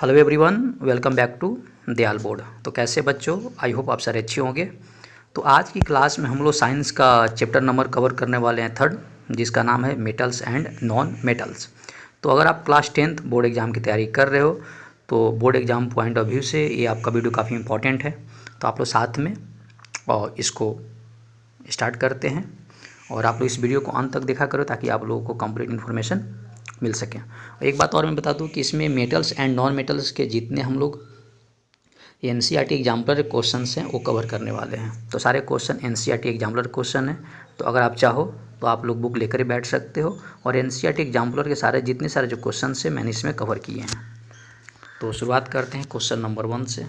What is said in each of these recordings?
Hello everyone, welcome back to Dayal board. तो कैसे बच्चों, आई होप आप सारे अच्छे होंगे। तो आज की क्लास में हम लोग साइंस का चैप्टर नंबर कवर करने वाले हैं थर्ड, जिसका नाम है मेटल्स एंड नॉन मेटल्स। तो अगर आप क्लास 10th बोर्ड एग्ज़ाम की तैयारी कर रहे हो तो board exam point of view से ये आपका वीडियो काफ़ी इंपॉर्टेंट है। तो आप लोग साथ में और इसको स्टार्ट करते हैं और आप लोग इस वीडियो को अंत तक देखा करो ताकि आप लोगों को कंप्लीट इन्फॉर्मेशन मिल सके। एक बात और मैं बता दूं कि इसमें मेटल्स एंड नॉन मेटल्स के जितने हम लोग एनसीईआरटी एग्जाम्पलर क्वेश्चंस हैं वो कवर करने वाले हैं। तो सारे क्वेश्चन एनसीईआरटी एग्जाम्पलर क्वेश्चन हैं। तो अगर आप चाहो तो आप लोग बुक लेकर बैठ सकते हो और एनसीईआरटी एग्जाम्पलर के सारे जितने सारे जो क्वेश्चन हैं मैंने इसमें कवर किए हैं। तो शुरुआत करते हैं क्वेश्चन नंबर 1 से।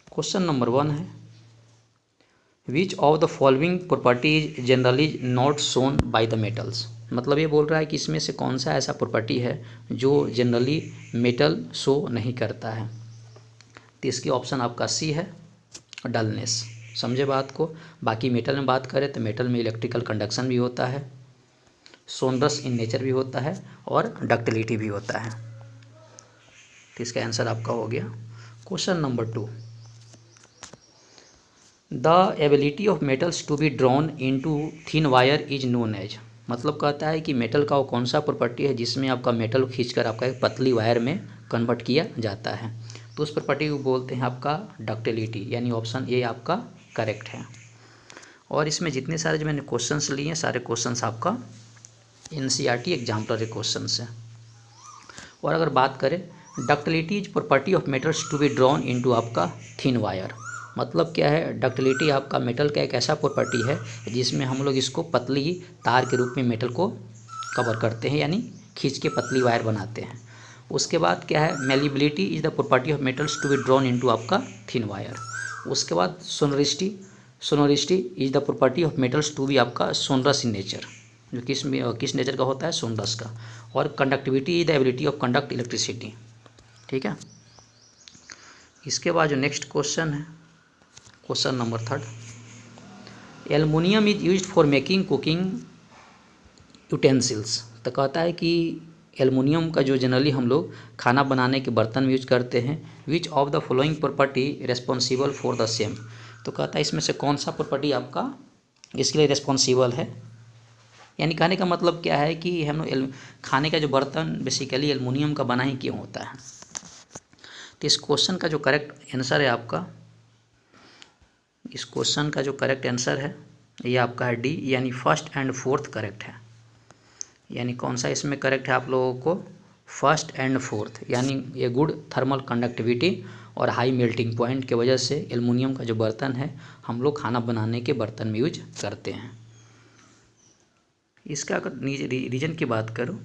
क्वेश्चन नंबर 1 है, which of the following property is generally not shown by the metals. मतलब ये बोल रहा है कि इसमें से कौन सा ऐसा प्रॉपर्टी है जो जनरली मेटल शो नहीं करता है। तो इसकी ऑप्शन आपका सी है, डलनेस। समझे बात को। बाकी मेटल में बात करें तो मेटल में इलेक्ट्रिकल कंडक्शन भी होता है, सोनरस इन नेचर भी होता है और डक्टिलिटी भी होता है। तो इसका आंसर आपका हो गया। Question number 2, the ability of metals to be drawn into thin wire is known as. मतलब कहता है कि मेटल का वो कौन सा प्रॉपर्टी है जिसमें आपका मेटल खींचकर आपका एक पतली वायर में कन्वर्ट किया जाता है। तो उस प्रॉपर्टी को बोलते हैं आपका डक्टिलिटी, यानी ऑप्शन ए आपका करेक्ट है। और इसमें जितने सारे जो मैंने क्वेश्चंस लिए हैं सारे क्वेश्चंस आपका एनसीईआरटी एग्जाम्पलर क्वेश्चंस हैं। और अगर बात करें ductility is property of metals to be drawn into आपका थिन वायर। मतलब क्या है, डक्टिलिटी आपका मेटल का एक ऐसा प्रॉपर्टी है जिसमें हम लोग इसको पतली तार के रूप में मेटल को कवर करते हैं, यानी खींच के पतली वायर बनाते हैं। उसके बाद क्या है, malleability is the property of metals to be drawn into आपका थिन वायर। उसके बाद sonority, sonority is the property of metals to be आपका सोनरस इन नेचर, जो किस नेचर का होता है, सोनरस का। और conductivity is the ability of conduct electricity. ठीक है। इसके बाद जो नेक्स्ट क्वेश्चन है, question number 3, aluminium is used for making cooking utensils. तो कहता है कि एलुमिनियम का जो जनरली हम लोग खाना बनाने के बर्तन में यूज करते हैं, विच of the following property responsible for the same. तो कहता है इसमें से कौन सा प्रॉपर्टी आपका इसके लिए रिस्पॉन्सिबल है। यानी कहने का मतलब क्या है कि हम लोग खाने का जो बर्तन बेसिकली एलुमिनियम का बना ही क्यों होता है। तो इस क्वेश्चन का जो करेक्ट आंसर है आपका, इस क्वेश्चन का जो करेक्ट आंसर है ये आपका है डी, यानी फर्स्ट एंड फोर्थ करेक्ट है। यानी कौन सा इसमें करेक्ट है आप लोगों को, फर्स्ट एंड फोर्थ। यानी ये गुड थर्मल कंडक्टिविटी और हाई मेल्टिंग पॉइंट की वजह से एलुमिनियम का जो बर्तन है हम लोग खाना बनाने के बर्तन में यूज करते हैं। इसका अगर रीजन की बात करूँ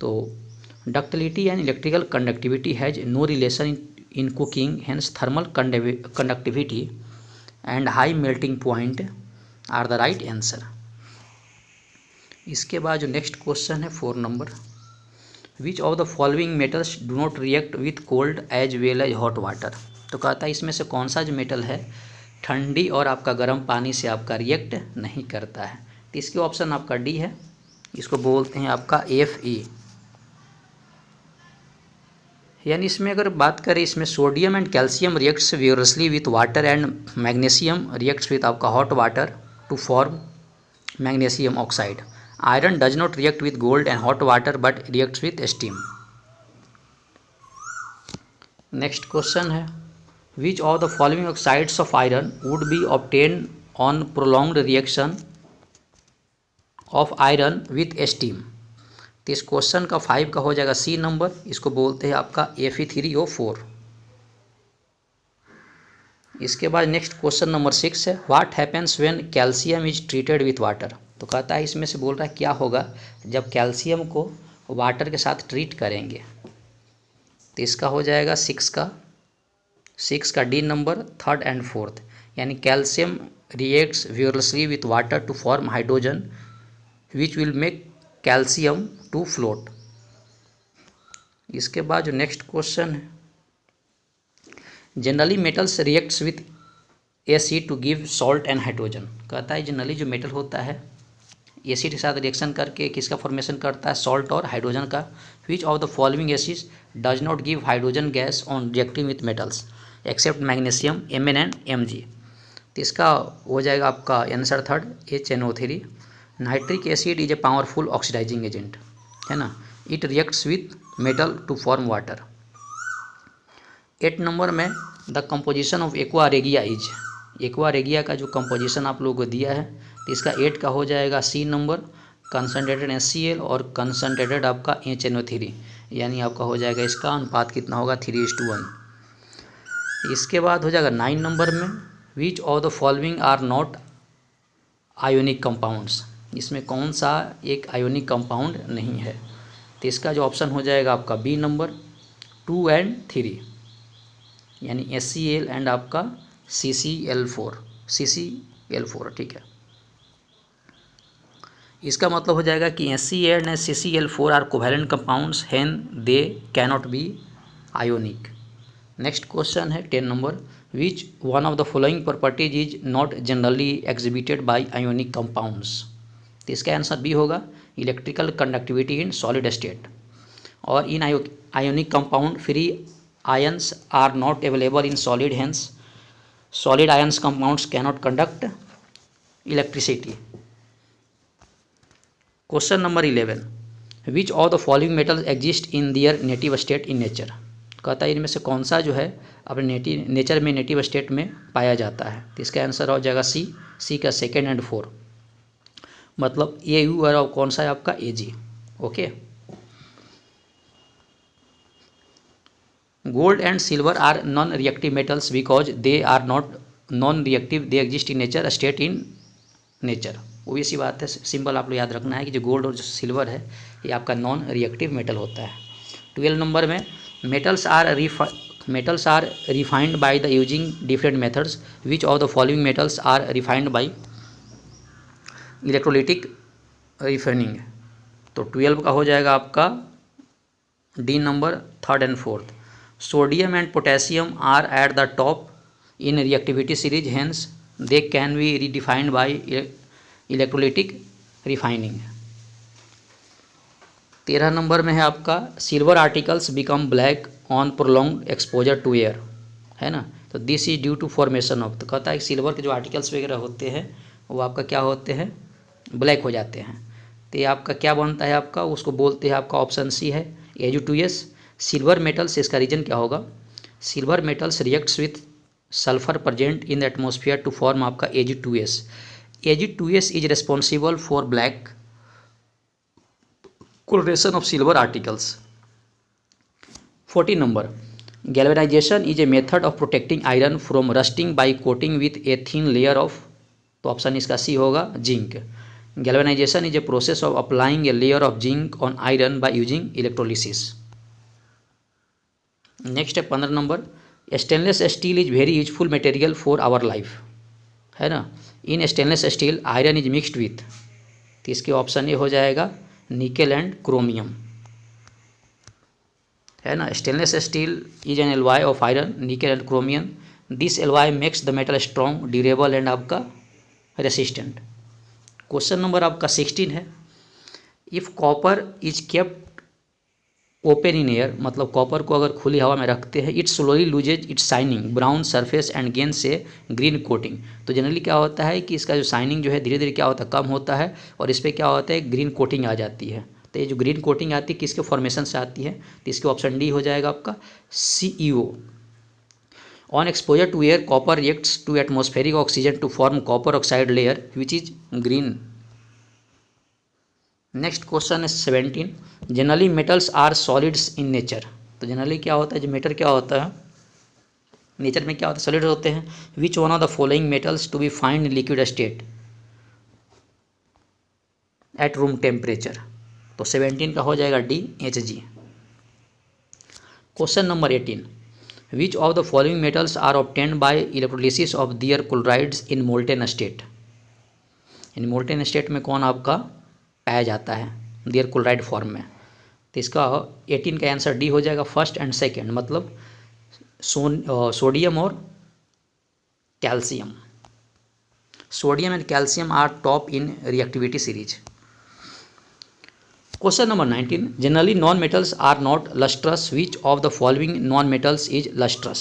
तो ductility and electrical conductivity has no relation in cooking, hence thermal conductivity and high melting point are the right answer. इसके बाद जो नेक्स्ट क्वेश्चन है 4 number, which of the following metals do not react with cold as well as hot water. तो कहता है इसमें से कौन सा जो मेटल है ठंडी और आपका गर्म पानी से आपका रिएक्ट नहीं करता है। तो इसकी ऑप्शन आपका डी है, इसको बोलते हैं आपका Fe। यानी इसमें अगर बात करें, इसमें sodium and calcium reacts vigorously with water and magnesium reacts with आपका hot water to form magnesium oxide. Iron does not react with gold and hot water but reacts with steam. Next question है, which of the following oxides of iron would be obtain on prolonged reaction of iron with steam. तो इस question का 5 का हो जाएगा सी number, इसको बोलते हैं आपका Fe3O4। इसके बाद नेक्स्ट क्वेश्चन नंबर 6 है, what happens when calcium is treated with water. तो कहता है इसमें से बोल रहा है क्या होगा जब कैल्शियम को वाटर के साथ ट्रीट करेंगे। तो इसका हो जाएगा 6 का D number, 3rd and 4th। यानी calcium reacts vigorously with water to form hydrogen which will make calcium to float. इसके बाद जो नेक्स्ट क्वेश्चन है, generally metals reacts with acid to give salt and hydrogen. कहता है generally जो metal होता है एसिड के साथ रिएक्शन करके किसका फॉर्मेशन करता है, सॉल्ट और हाइड्रोजन का। Which of the following acids does not give hydrogen gas on reacting with metals except magnesium, Mn and Mg। तो इसका हो जाएगा आपका answer third, HNO3। Nitric acid is a powerful oxidising agent, है ना, it reacts with metal to form water. 8 number में the composition of aqua regia is, aqua regia का जो कंपोजिशन आप लोगों को दिया है, तो इसका 8 का हो जाएगा C नंबर, कंसनट्रेटेड HCl और कंसनट्रेटेड आपका HNO3, यानी आपका हो जाएगा इसका अनुपात कितना होगा, 3:1। इसके बाद हो जाएगा 9 नंबर में, which of the following are not ionic compounds, इसमें कौन सा एक आयोनिक कंपाउंड नहीं है। तो इसका जो ऑप्शन हो जाएगा आपका B नंबर, 2 and 3, यानी HCl एंड आपका CCl4, ठीक है। इसका मतलब हो जाएगा कि HCl and CCl4 are covalent compounds, hence they cannot be ionic. Next question है 10 number, which one of the following properties is not generally exhibited by ionic compounds. तो इसका आंसर बी होगा, electrical conductivity in solid state. और in ionic compound free ions are not available in solid, hence solid ions compounds cannot conduct electricity. Question number 11, which of the following metals exist in their native state in nature. कहता है इनमें से कौन सा जो है अपने nature में नेटिव स्टेट में पाया जाता है। तो इसका आंसर हो जाएगा सी का 2nd and 4, मतलब AU और कौन सा है आपका Ag। Okay, gold and silver are non reactive metals because they are not non reactive, they exist in nature state in nature. वो भी सी बात है, सिंपल आप लोग याद रखना है कि जो गोल्ड और जो सिल्वर है ये आपका नॉन रिएक्टिव मेटल होता है। 12 नंबर में, metals are refined by the using different methods, which of the following metals are refined by electrolytic refining. तो 12 का हो जाएगा आपका D number, 3rd and 4th। Sodium and potassium are at the top in reactivity series, hence they can be redefined by electrolytic refining. 13 number में है आपका, silver articles become black on prolong exposure to air, है ना, तो this is due to formation of. तो कहता है कि सिल्वर के जो आर्टिकल्स वगैरह होते हैं वो आपका क्या होते हैं, ब्लैक हो जाते हैं। तो ये आपका क्या बनता है आपका, उसको बोलते हैं आपका ऑप्शन सी है Ag2S। सिल्वर मेटल्स, इसका रीजन क्या होगा, silver metals reacts with sulphur present in the atmosphere to form आपका Ag2S। Ag2S is responsible for black coloration of silver articles। 14 number, galvanization is a method of protecting iron from rusting by coating with a thin layer of, तो option इसका सी होगा, zinc. galvanization is a process of applying a layer of zinc on iron by using electrolysis। Next है 15 number, stainless steel is very useful material for our life, है ना, in stainless steel iron is mixed with, तो इसके option A हो जाएगा nickel and chromium, है ना। Stainless steel is an alloy of iron, nickel and chromium, this alloy makes the metal strong, durable and आपका resistant. Question number आपका 16 है, if copper is kept open in air, मतलब copper को अगर खुली हवा में रखते हैं, it slowly loses it's shining brown surface and gain से ग्रीन कोटिंग। तो जनरली क्या होता है कि इसका जो शाइनिंग जो है धीरे धीरे क्या होता है, कम होता है, और इस पर क्या होता है, ग्रीन कोटिंग आ जाती है। तो ये जो ग्रीन कोटिंग आती है किसके फॉर्मेशन से आती है, तो इसके ऑप्शन डी हो जाएगा आपका CEO। On exposure to air copper reacts to atmospheric oxygen to form copper oxide layer which is green. Next question है 17, generally metals are solids in nature. तो जनरली क्या होता है, जो मेटल क्या होता है नेचर में क्या होता है, सॉलिड होते हैं। Which one of the following metals to be find in liquid state at room temperature. तो 17 का हो जाएगा D Hg। Question number 18, which of the following metals are obtained by electrolysis of their chlorides in molten state. In molten state में कौन आपका पाया जाता है, दियर क्लोराइड फॉर्म में। तो इसका 18 का आंसर डी हो जाएगा, 1st and 2nd, मतलब सोडियम और calcium. Sodium and calcium are top in reactivity series. Question number 19, generally non metals are not lustrous, which of the following non metals is lustrous?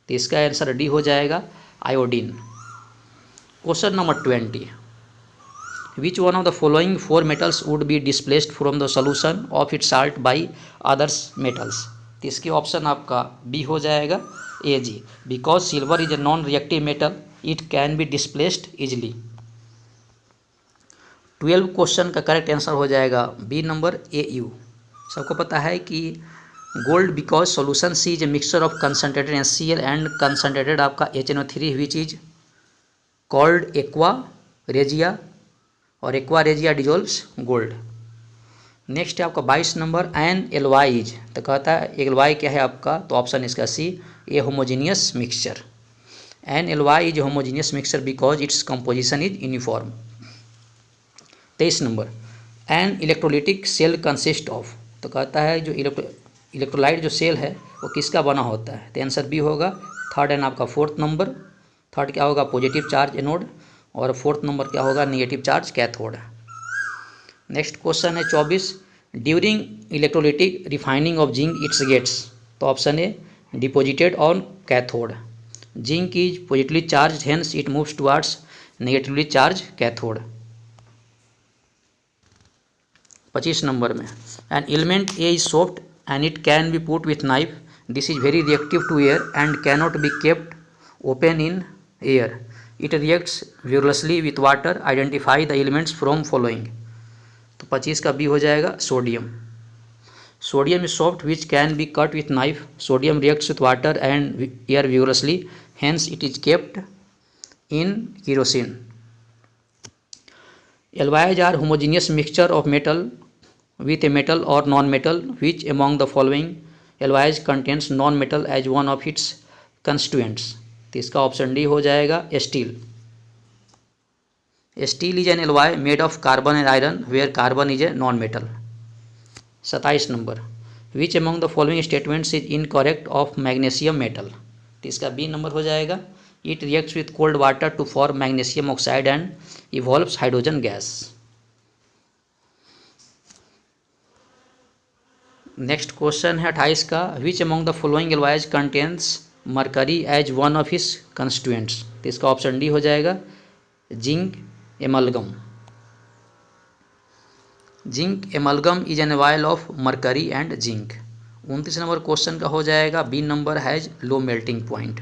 तो इसका answer D हो जाएगा, iodine. Question number 20, which one of the following four metals would be displaced from the solution of it salt by others metals? तो इसके option आपका B हो जाएगा, A G, because silver is a non reactive metal, it can B displaced easily. 12 question का correct answer हो जाएगा B number, A you. सबको पता है कि gold because solution C is a mixture of concentrated NaCl and concentrated आपका HNO3 which is called aqua regia, और aqua regia dissolves gold. Next है आपका 22 नंबर, एन एलवाई इज, तो कहता है एलवाई क्या है आपका, तो ऑप्शन इसका C, a homogeneous mixture. An alloy is homogeneous mixture because its composition is uniform. 23 number, an electrolytic cell consist of, तो कहता है जो इलेक्ट्रोलाइट जो सेल है वो किसका बना होता है, तो आंसर बी होगा, थर्ड एंड आपका फोर्थ नंबर। थर्ड क्या होगा, पॉजिटिव चार्ज एनोड, और फोर्थ नंबर क्या होगा, negative charge cathode. Next question है 24, during electrolytic refining of zinc its gets, तो option A deposited on cathode. Zinc is positively charge, hence it moves towards negatively charge cathode. 25 number में, an element A is soft and it can be put with knife, this is very reactive to air and cannot be kept open in air, it reacts vigorously with water, identify the elements from following. तो 25 का B हो जाएगा, sodium. Sodium is soft which can be cut with knife, sodium reacts with water and air vigorously, hence it is kept in kerosene. Alloys are homogeneous mixture of metal with a metal or non-metal, which among the following alloys contains non-metal as one of its constituents? तो इसका option D हो जाएगा, steel. Steel is an alloy made of carbon and iron where carbon is a non metal. 27 number, which among the following statements is incorrect of magnesium metal? तो इसका B number हो जाएगा, it reacts with cold water to form magnesium oxide and evolves hydrogen gas. Next question है 28 का, which among the following alloys contains mercury as one of his constituents? तो इसका option D हो जाएगा, zinc amalgam. Zinc amalgam is an alloy of mercury and zinc. 29 number question का हो जाएगा, B number has low melting point.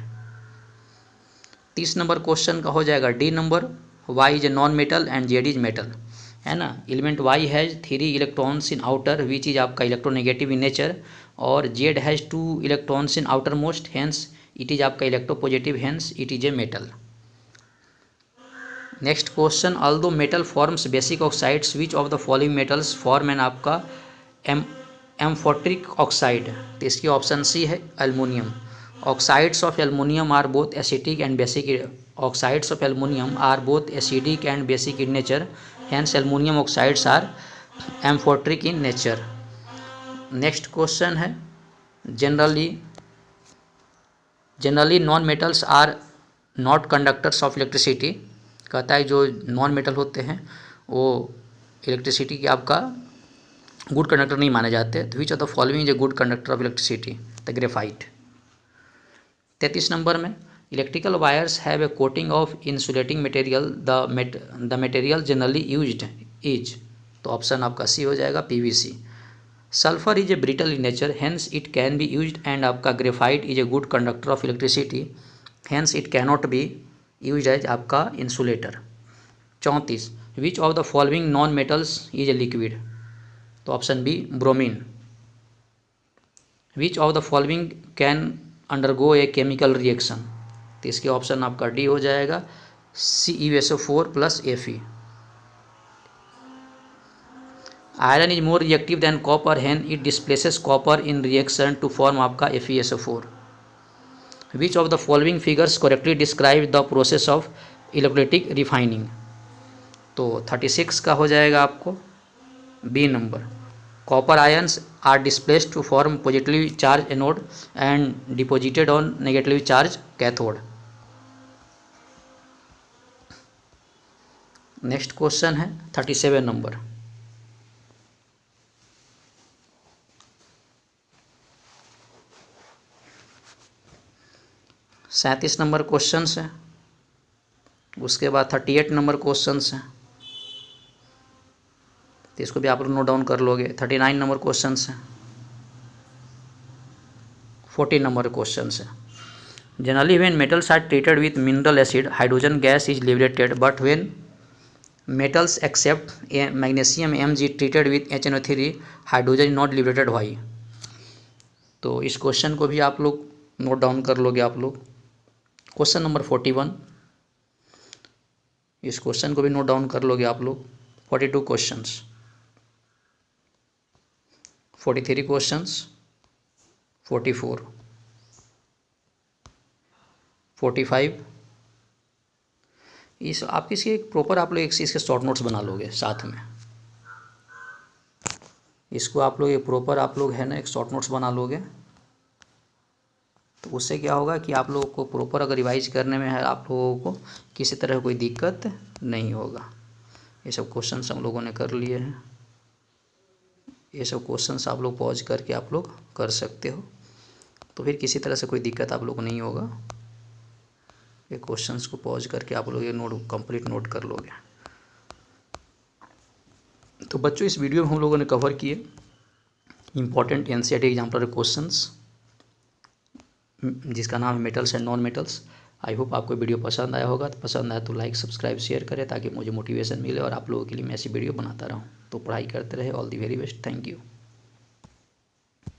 30 number question का हो जाएगा, D number, Y is a non metal and Z is metal, है ना। Element Y has 3 electrons in outer which is आपका electronegative in nature, और Z has 2 electrons in outermost, hence it is आपका electropositive, hence it is a metal. Next question, although metal forms basic oxides, which of the following metals form an आपका amphoteric oxide? तो इसकी option C है, aluminium. Oxides of aluminium are both acidic and basic. Oxides of aluminium are both acidic and basic in nature. Hence, aluminium oxides are amphoteric in nature. Next question है, generally non-metals are not conductors of electricity. कहता है जो non metal होते हैं वो electricity की आपका good conductor नहीं माने जाते। तो which of the following is a good conductor of electricity? The graphite. 33 number में, electrical wires have a coating of insulating material, the material generally used is, तो ऑप्शन आपका सी हो जाएगा, PVC। Sulphur is a brittle in nature, hence it can be used, and आपका graphite is a good conductor of electricity, hence it cannot be used as आपका insulator. 34, which of the following non metals is a liquid? तो option B, bromine. Which of the following can undergo a chemical reaction? तो इसके option आपका D हो जाएगा, CuSO4 plus Fe। Iron is more reactive than copper, hence it displaces copper in reaction to form आपका FeSO4। Which of the following figures correctly describe the process of electrolytic refining? तो 36 का हो जाएगा आपको B number, copper ions are displaced to form positively charged anode and deposited on negatively charged cathode. Next question है 37 number, 37 number question है। उसके बाद 38 number question है, तो इसको भी आप लोग नोट डाउन कर लोगे। 39 नंबर क्वेश्चन है। 40 नंबर क्वेश्चन है। Generally when metals are treated with mineral acid hydrogen gas is liberated, but when metals except magnesium Mg treated with HNO3 hydrogen is not liberated, why. तो इस question को भी आप लोग note down कर लोगे आप लोग। क्वेश्चन नंबर 41, इस क्वेश्चन को भी नोट डाउन कर लोगे आप लोग। 42 क्वेश्चंस, 43 क्वेश्चंस, 44, 45। इस आप किसी एक प्रॉपर आप लोग एक चीज़ के शॉर्ट नोट्स बना लोगे साथ में। इसको आप लोग एक प्रॉपर आप लोग है ना एक शॉर्ट नोट्स बना लोगे, तो उससे क्या होगा कि आप लोगों को प्रॉपर अगर रिवाइज करने में है आप लोगों को किसी तरह कोई दिक्कत नहीं होगा। ये सब क्वेश्चंस हम लोगों ने कर लिए हैं। ये सब क्वेश्चंस आप लोग पॉज करके आप लोग कर सकते हो, तो फिर किसी तरह से कोई दिक्कत आप लोग को नहीं होगा। ये क्वेश्चंस को पॉज करके आप लोग ये नोट कंप्लीट नोट कर लोगे। तो बच्चों इस वीडियो में हम लोगों ने कवर किए इम्पॉर्टेंट NCERT एग्जाम्पलर क्वेश्चंस, जिसका नाम है metals and non metals. I hope आपको वीडियो पसंद आया होगा। तो पसंद आया तो लाइक सब्सक्राइब शेयर करें, ताकि मुझे मोटिवेशन मिले और आप लोगों के लिए मैं ऐसी वीडियो बनाता रहूँ। तो पढ़ाई करते रहे। All the very best. Thank you.